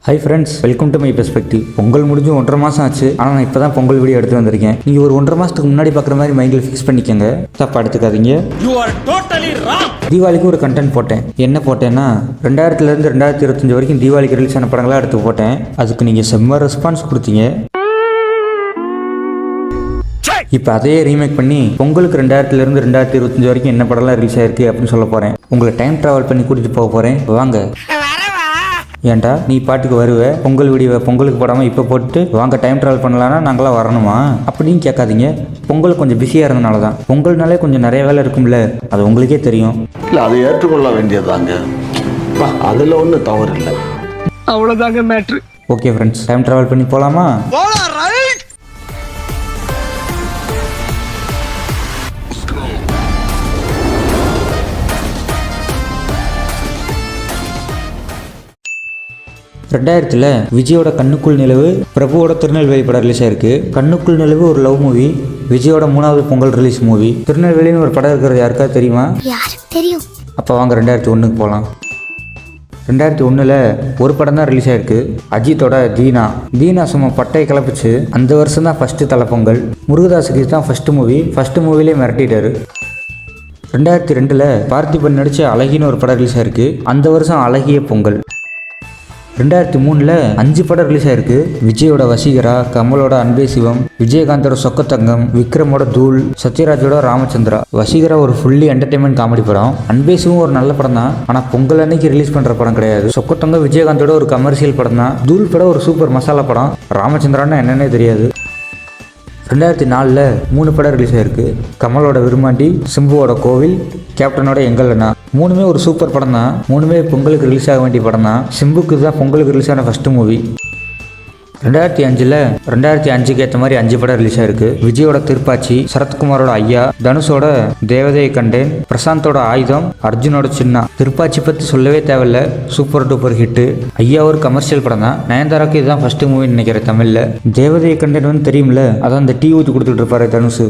Hi friends, welcome to my perspective. Pongal முடிஞ்சு 1.5 மாதம் ஆச்சு. ஆனால் நான் இப்போ தான் பொங்கல் வீடியோ எடுத்து வந்திருக்கேன். நீங்கள் ஒரு 1.5 மாதத்துக்கு முன்னாடி பார்க்குற மாதிரி மைண்டில் ஃபிக்ஸ் பண்ணிக்கோங்க, தப்பாக எடுத்துக்காதீங்க. தீபாவளிக்கு ஒரு கண்டென்ட் போட்டேன். என்ன போட்டேன்னா 2000 2025 வரைக்கும் தீபாவளிக்கு ரிலீஸ் ஆன படங்களாக எடுத்து போட்டேன். அதுக்கு நீங்கள் செம்ம ரெஸ்பான்ஸ் கொடுத்தீங்க. இப்போ அதையே ரீமேக் பண்ணி பொங்கலுக்கு 2000 2025 வரைக்கும் என்ன படம்லாம் ரிலீஸ் ஆயிருக்கு அப்படின்னு சொல்ல போகிறேன். உங்களை டைம் ட்ராவல் பண்ணி கூட்டிகிட்டு போக போகிறேன். வாங்க. ஏன்டா நீ பாட்டுக்கு வருவ, பொங்கல் வீடியோ பொங்கலுக்கு போடாமல் இப்போ போட்டு வாங்க டைம் ட்ராவல் பண்ணலான்னா நாங்களாம் வரணுமா அப்படின்னு கேட்காதீங்க. பொங்கல் கொஞ்சம் பிஸியாக இருந்தனால தான். பொங்கல்னாலே கொஞ்சம் நிறைய வேலை இருக்கும்ல, அது உங்களுக்கே தெரியும். இல்லை, அதை ஏற்றுக்கொள்ள வேண்டியதாங்க. அதில் ஒன்றும் தவறு இல்லை, அவ்வளோதாங்க matter. Okay friends, time travel பண்ணி போகலாமா? 2000 விஜயோட கண்ணுக்குள் நிலவு, பிரபுவோட திருநெல்வேலி படம் ரிலீஸ் ஆயிருக்கு. கண்ணுக்குள் நிலவு ஒரு லவ் மூவி, விஜயோட 3வது பொங்கல் ரிலீஸ் மூவி. திருநெல்வேலின்னு ஒரு படம் இருக்கிறது யாருக்காவது தெரியுமா? தெரியும். அப்போ வாங்க 2001 போகலாம். 2001 ஒரு படம் தான் ரிலீஸ் ஆயிருக்கு, அஜித்தோட தீனா சும்மா பட்டையை கிளப்பிச்சு. அந்த வருஷம் தான் ஃபஸ்ட்டு தலைப்பொங்கல். முருகதாஸுக்கு தான் ஃபஸ்ட்டு மூவிலே மிரட்டிட்டாரு. 2002 பார்த்திபன் நடித்த அழகின்னு ஒரு படம் ரிலீஸ் ஆயிருக்கு. அந்த வருஷம் அழகிய பொங்கல். 2003 5 படம் ரிலீஸ் ஆயிருக்கு. விஜயோட வசீகரா, கமலோட அன்பே சிவம், விஜயகாந்தோட சொக்கத்தங்கம், விக்ரமோட தூள், சத்யராஜோட ராமச்சந்திரா. வசீகரா ஒரு ஃபுல்லி என்டர்டைன்மெண்ட் காமெடி படம். அன்பே சிவம் ஒரு நல்ல படம் தான், ஆனால் பொங்கல் அன்னைக்கு ரிலீஸ் பண்ணுற படம் கிடையாது. சொக்கத்தங்கம் விஜயகாந்தோட ஒரு கமர்ஷியல் படம் தான். தூள் படம் ஒரு சூப்பர் மசாலா படம். ராமச்சந்திரான்னா என்னன்னே தெரியாது. 2004 3 படம் ரிலீஸ் ஆயிருக்கு. கமலோட விருமாண்டி, சிம்புவோட கோவில், கேப்டனோட எங்கள் அண்ணா. 3மே ஒரு சூப்பர் படம் தான். 3மே பொங்கலுக்கு ரிலீஸ் ஆக வேண்டிய படம் தான். சிம்புக்கு தான் பொங்கலுக்கு ரிலீஸ் ஆன ஃபஸ்ட்டு மூவி. 2005க்கு ஏற்ற மாதிரி 5 படம் ரிலீஸ் ஆயிருக்கு. விஜயோட திருப்பாச்சி, சரத்குமாரோட ஐயா, தனுஷோட தேவதையை கண்டேன், பிரசாந்தோட ஆயுதம், அர்ஜுனோட சின்ன. திருப்பாச்சி பற்றி சொல்லவே தேவையில்ல, சூப்பர் டூப்பர் ஹிட்டு. ஐயா ஒரு கமர்ஷியல் படம் தான். நயன்தாராக்கு இதுதான் ஃபர்ஸ்ட் மூவின்னு நினைக்கிறேன் தமிழில். தேவதையை கண்டேன் வந்து தெரியும்ல, அதான் அந்த டீ ஊற்றி கொடுத்துட்டு இருப்பாரு தனுஷ்.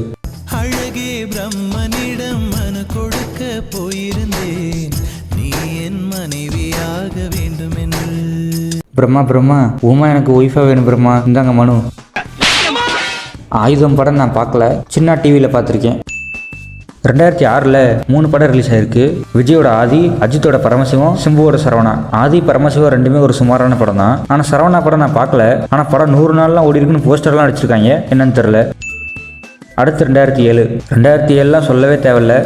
பிரம்மா உமா எனக்கு ஒய்ஃபாக வேணும் பிரம்மா, இந்தாங்க மனு. ஆயுதம் படம் நான் பார்க்கல, சின்ன டிவியில் பார்த்துருக்கேன். 2006 3 படம் ரிலீஸ் ஆயிருக்கு. விஜயோட ஆதி, அஜித்தோட பரமசிவம், சிம்புவோட சரவணா. ஆதி பரமசிவம் ரெண்டுமே ஒரு சுமாரான படம் தான். ஆனால் சரவணா படம் நான் பார்க்கல. ஆனால் படம் 100 நாள்லாம் ஓடி இருக்குன்னு போஸ்டர்லாம் அடிச்சிருக்காங்க, என்னன்னு தெரில. அடுத்து 2007 சொல்லவே தேவையில்ல.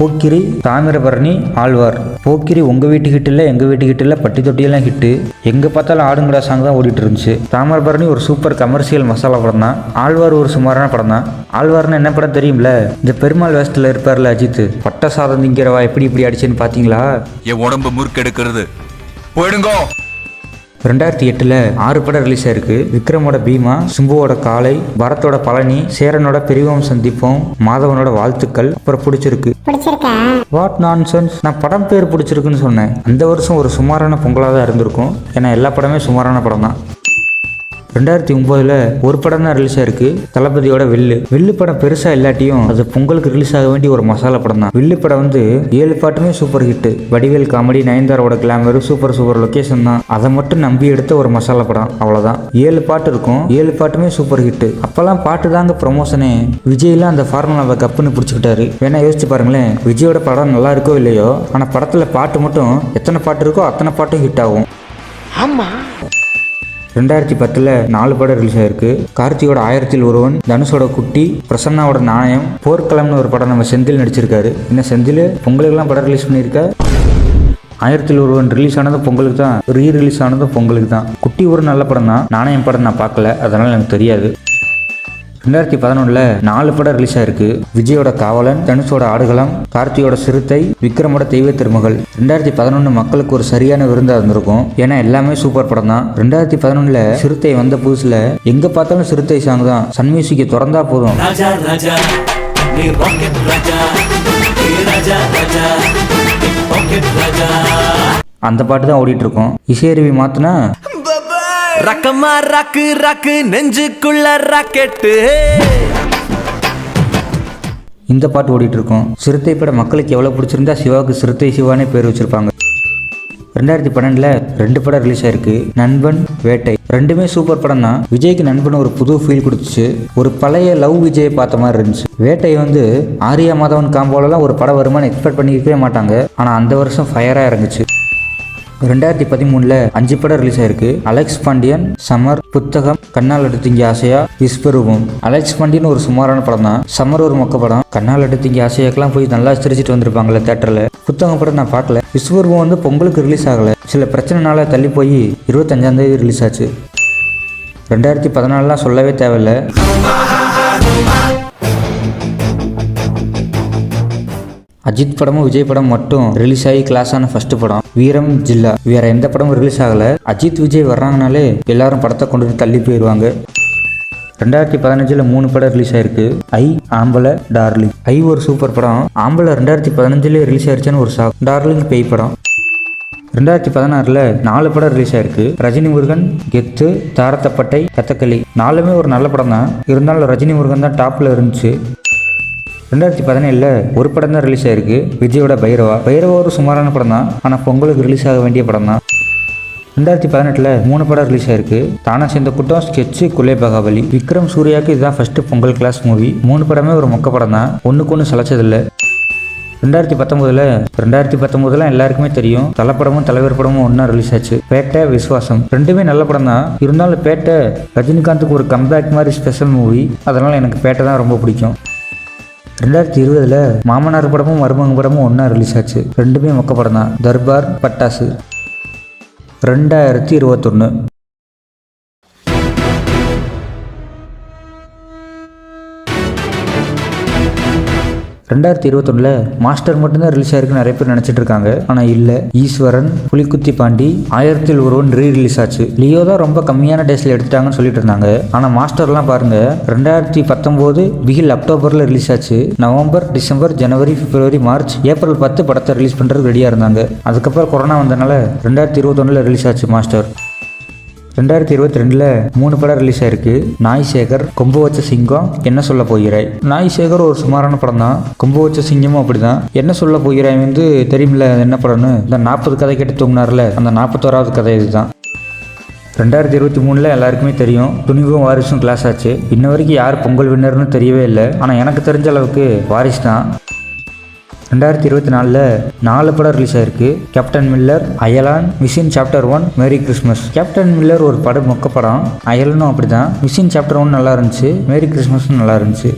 போக்கிரி, தாமிரபரணி, ஆழ்வார். போக்கிரி உங்கள் வீட்டுக்கிட்ட இல்லை, எங்கள் வீட்டுக்கிட்ட இல்லை, பட்டி தொட்டியெல்லாம் ஹிட்டு. எங்கே பார்த்தாலும் ஆடுங்கடா சாங் தான் ஓடிட்டு இருந்துச்சு. தாமிரபரணி ஒரு சூப்பர் கமர்ஷியல் மசாலா படம் தான். ஆழ்வார் ஒரு சுமாரான படம் தான். ஆழ்வார்னு என்ன படம் தெரியும்ல, இந்த பெருமாள் வேஸ்ட்டில் இருப்பார்ல அஜித், பட்ட சாதம் திங்கிறவா இப்படி அடிச்சேன்னு பார்த்தீங்களா? என் உடம்பு முறுக்கெடுக்கிறது போயிடுங்கோ. 2008 6 படம் ரிலீஸ் ஆயிருக்கு. விக்ரமோட பீமா, சிம்புவோட காளை, பரத்தோட பழனி, சேரனோட பெரியவம் சந்திப்போம், மாதவனோட வாழ்த்துக்கள். அப்புறம் பிடிச்சிருக்கு. வாட் நான்சென்ஸ், நான் படம் பேர் பிடிச்சிருக்குன்னு சொன்னேன். அந்த வருஷம் ஒரு சுமாரான பொங்கலாக தான் இருந்திருக்கும், ஏன்னா எல்லா படமே சுமாரான படம் தான். 2009 ஒரு படம் தான் ரிலீஸ் ஆயிருக்கு, தளபதியோட வில்லு படம். பெருசா இல்லாட்டியும் அது பொங்கலுக்கு ரிலீஸ் ஆக வேண்டிய ஒரு மசாலா படம் தான். வில்லு படம் வந்து 7 பாட்டுமே சூப்பர் ஹிட். வடிவேல் காமெடி, நயன்தாரோட கிளாமர், சூப்பர் லொகேஷன் தான். அதை மட்டும் நம்பி எடுத்த ஒரு மசாலா படம், அவ்வளவுதான். 7 பாட்டு இருக்கும், 7 பாட்டுமே சூப்பர் ஹிட். அப்பெல்லாம் பாட்டு தாங்க ப்ரமோஷனே. விஜய்லாம் அந்த ஃபார்முலாவை கப்புன்னு பிடிச்சிக்கிட்டாரு. வேணா யோசிச்சு பாருங்களேன், விஜயோட படம் நல்லா இருக்கோ இல்லையோ, ஆனா படத்துல பாட்டு மட்டும் எத்தனை பாட்டு இருக்கோ அத்தனை பாட்டும் ஹிட் ஆகும். ஆமா. 2010 4 படம் ரிலீஸ் ஆயிருக்கு. கார்த்தியோட 1000 ஒருவன், தனுஷோட குட்டி, பிரசன்னாவோட நாணயம், போர்க்களம்னு ஒரு படம் நம்ம செந்தில் நடிச்சிருக்காரு. என்ன செந்தில் பொங்கலுக்குலாம் படம் ரிலீஸ் பண்ணியிருக்க? 1000 ஒருவன் ரிலீஸ் ஆனதும் பொங்கலுக்கு தான், ரிலீஸ் ஆனதும் பொங்கலுக்கு தான். குட்டி ஒரு நல்ல படம் தான். நாணயம் படம் நான் பார்க்கல, அதனால எனக்கு தெரியாது. 2011 4 படம் ரிலீஸ் ஆயிருக்கு. விஜயோட காவலன், தனுஷோட ஆடுகளம், கார்த்தியோட சிறுத்தை, விக்ரமோட தெய்வ திருமகள். 2011 மக்களுக்கு ஒரு சரியான விருந்தா இருந்திருக்கும், ஏன்னா எல்லாமே சூப்பர் படம் தான். 2011 சிறுத்தை வந்த புதுசுல எங்க பார்த்தாலும் சிறுத்தை சாங் தான். சன் மியூசிக்கை திறந்தா போதும், அந்த பாட்டு தான் ஓடிட்டு இருக்கும். இசையருவி மாத்தினா ரக்கமா ராக்கு நெஞ்சுக்குள்ள ராக்கெட்டு. இந்த பாட்டு ஓடிட்டு இருக்கும். சிறுத்தை படம் மக்களுக்கு எவ்வளோ பிடிச்சிருந்தா சிவாவுக்கு சிறுத்தை சிவானே பேர் வச்சிருப்பாங்க. 2012 2 படம் ரிலீஸ் ஆயிருக்கு. நண்பன், வேட்டை. ரெண்டுமே சூப்பர் படம் தான். விஜய்க்கு நண்பன் ஒரு புது ஃபீல் கொடுத்துச்சு. ஒரு பழைய லவ் விஜயை பார்த்த மாதிரி இருந்துச்சு. வேட்டை வந்து ஆரியா மாதவன் காம்போலலாம் ஒரு படம் வருமானு எக்ஸ்பெக்ட் பண்ணியிருக்கவே மாட்டாங்க. ஆனால் அந்த வருஷம் ஃபயராக இறங்குச்சு. 2013 5 படம் ரிலீஸ் ஆயிருக்கு. அலெக்ஸ் பாண்டியன், சமர், புத்தகம், கண்ணால் எடுத்தீங்க ஆசையா, விஸ்வரூபம். அலெக்ஸ் பாண்டியன் ஒரு சுமாரான படம் தான். சமர் ஒரு மொக்க படம். கண்ணால் எடுத்தீங்க ஆசையாக்கெல்லாம் போய் நல்லா சிரிச்சிட்டு வந்திருப்பாங்கல்ல தேட்டரில். புத்தகம் படம் நான் பார்க்கல. விஸ்வரூபம் வந்து பொங்கலுக்கு ரிலீஸ் ஆகலை. சில பிரச்சனைனால தள்ளி போய் 25ஆம் தேதி ரிலீஸ் ஆச்சு. 2014 சொல்லவே தேவையில்லை. அஜித் படமும் விஜய் படம் மட்டும் ரிலீஸ் ஆகி கிளாஸ் ஆன ஃபர்ஸ்ட் படம் வீரம் ஜில்லா. வேற எந்த படமும் ரிலீஸ் ஆகல. அஜித் விஜய் வர்றாங்கனாலே எல்லாரும் படத்தை கொண்டு தள்ளி போயிடுவாங்க. 2015 3 படம் ரிலீஸ் ஆயிருக்கு. ஆம்பளை, டார்லிங். ஒரு சூப்பர் படம். ஆம்பளை 2015 ரிலீஸ் ஆயிருச்சுன்னு ஒரு ஷாக். டார்லிங் பேய் படம். 2016 4 படம் ரிலீஸ் ஆயிருக்கு. ரஜினி முருகன், கெத்து, தாரத்தப்பட்டை, கதகளி. 4மே ஒரு நல்ல படம் தான். இருந்தாலும் ரஜினி முருகன் தான் டாப்ல இருந்துச்சு. 2017 ஒரு படம் தான் ரிலீஸ் ஆயிருக்கு. விஜயோட பைரவா. ஒரு சுமாரான படம் தான். ஆனால் பொங்கலுக்கு ரிலீஸ் ஆக வேண்டிய படம் தான். 2018 3 படம் ரிலீஸ் ஆயிருக்கு. தானா சேர்ந்த கூட்டம், ஸ்கெட்சு, குலே பகாவலி. விக்ரம் சூர்யாவுக்கு இதுதான் ஃபர்ஸ்ட் பொங்கல் கிளாஸ் மூவி. 3 படமே ஒரு மொக்க படம் தான். ஒன்றுக்கு ஒன்று சளைச்சதில்லை. 2019 எல்லாருக்குமே தெரியும். தலைப்படமும் தலைவர் படமும் ஒன்றா ரிலீஸ் ஆச்சு. பேட்டை, விஸ்வாசம். ரெண்டுமே நல்ல படம் தான். இருந்தாலும் பேட்டை ரஜினிகாந்துக்கு ஒரு கம்பேக் மாதிரி ஸ்பெஷல் மூவி. அதனால் எனக்கு பேட்டை தான் ரொம்ப பிடிக்கும். 2020 மாமனார் படமும் மருமகன் படமும் ஒன்றா ரிலீஸ் ஆச்சு. ரெண்டுமே மொக்க படம் தான். தர்பார், பட்டாசு. 2021 2021 மாஸ்டர் மட்டும்தான் ரிலீஸ் ஆயிருக்குன்னு நிறைய பேர் நினைச்சிட்டு இருக்காங்க. ஆனா இல்ல. ஈஸ்வரன், புலிக்குத்தி பாண்டி, 1000ல் ஒருவன் ரிலீஸ் ஆச்சு. லியோ தான் ரொம்ப கம்மியான டேஸ்ல எடுத்துட்டாங்கன்னு சொல்லிட்டு இருந்தாங்க. ஆனா மாஸ்டர்லாம் பாருங்க 2019 பிகில் அக்டோபர்ல ரிலீஸ் ஆச்சு. நவம்பர், டிசம்பர், ஜனவரி, பிப்ரவரி, மார்ச், ஏப்ரல் 10 படத்தை ரிலீஸ் பண்றதுக்கு ரெடியா இருந்தாங்க. அதுக்கப்புறம் கொரோனா வந்தனால 2021 ரிலீஸ் ஆச்சு மாஸ்டர். 2022 3 படம் ரிலீஸ் ஆயிருக்கு. நாய் சேகர், கொம்பு வச்ச சிங்கம், என்ன சொல்ல போகிறாய். நாய் சேகர் ஒரு சுமாரான படம் தான். கொம்பு வச்ச சிங்கமும் அப்படிதான். என்ன சொல்ல போகிறாய் வந்து தெரியுமில்ல என்ன படம்னு. இந்த 40 கதை கேட்டு தூங்கினார்ல, அந்த 41வது கதை இதுதான். 2023 எல்லாருக்குமே தெரியும். துணிவும் வாரிசும் கிளாஸ் ஆச்சு. இன்ன வரைக்கும் யார் பொங்கல் வின்னர்னு தெரியவே இல்லை. ஆனால் எனக்கு தெரிஞ்ச அளவுக்கு வாரிசு தான். 2024 4 படம் ரிலீஸ் ஆயிருக்கு. Captain Miller, Ayalaan, Mission Chapter 1, Merry Christmas. Captain Miller ஒரு படம் மொக்க படம். அயலானும் அப்படிதான். மிஷின் சாப்டர் 1 நல்லா இருந்துச்சு. மேரி கிறிஸ்மஸும் நல்லா இருந்துச்சு.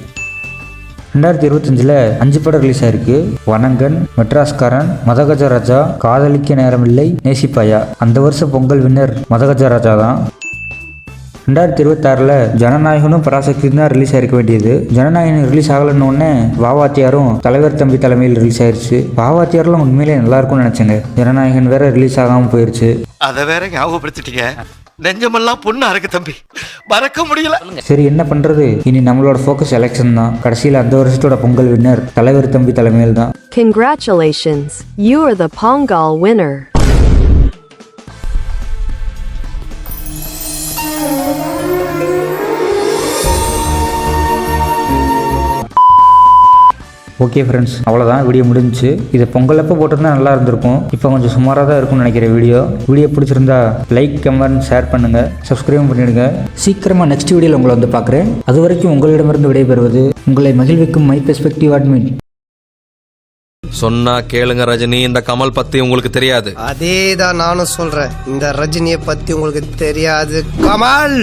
2025 5 படம் ரிலீஸ் ஆயிருக்கு. வனங்கன், மெட்ராஸ்காரன், மதகஜராஜா, காதலிக்க நேரமில்லை, நேசிப்பாயா. அந்த வருஷம் பொங்கல் வின்னர் மதகஜராஜா தான். 2026 ஜனநாயகனும் பராசக்தியும் தான் ரிலீஸ் ஆயிருக்க வேண்டியது. ஜனநாயகன் ரிலீஸ் ஆகலன்னு உடனே வாவாத்தியாரும் தலைவர் தம்பி தலைமையில் ரிலீஸ் ஆயிருச்சு. வாவாத்தியாரெல்லாம் உண்மையிலே நல்லா இருக்கும்னு நினைச்சேங்க. ஜனநாயகன் வேற ரிலீஸ் ஆகாம போயிருச்சு. அதை வேற ஞாபகப்படுத்திட்டீங்க. நெஞ்சமெல்லாம் பொண்ணா இருக்கு தம்பி, மறக்க முடியல. சரி என்ன பண்றது. இனி நம்மளோட ஃபோக்கஸ் எலெக்ஷன் தான். கடைசியில் அந்த வருஷத்தோட பொங்கல் வின்னர் தலைவர் தம்பி தலைமையில் தான். Congratulations, you are the Pongal winner. Okay friends, அவ்வளோதான் வீடியோ முடிஞ்சிச்சு. இதை பொங்கலப்போ போட்டிருந்தா நல்லா இருந்திருக்கும். இப்போ கொஞ்சம் சுமாராக தான் இருக்கும்னு நினைக்கிறேன். வீடியோ பிடிச்சிருந்தா லைக், கமெண்ட், ஷேர் பண்ணுங்கள், சப்ஸ்கிரைப் பண்ணிவிடுங்க. சீக்கிரமாக நெக்ஸ்ட் வீடியோவில் உங்களை வந்து பார்க்குறேன். அது வரைக்கும் உங்களிடமிருந்து விடைபெறுவது உங்களை மகிழ்விக்கும் மை பெர்ஸ்பெக்டிவ் அட்மின். சொன்னா கேளுங்க ரஜினி, இந்த கமல் பத்தி உங்களுக்கு தெரியாது. அதேதான் நானும் சொல்றேன். இந்த ரஜினியை பத்தி உங்களுக்கு தெரியாது கமல்.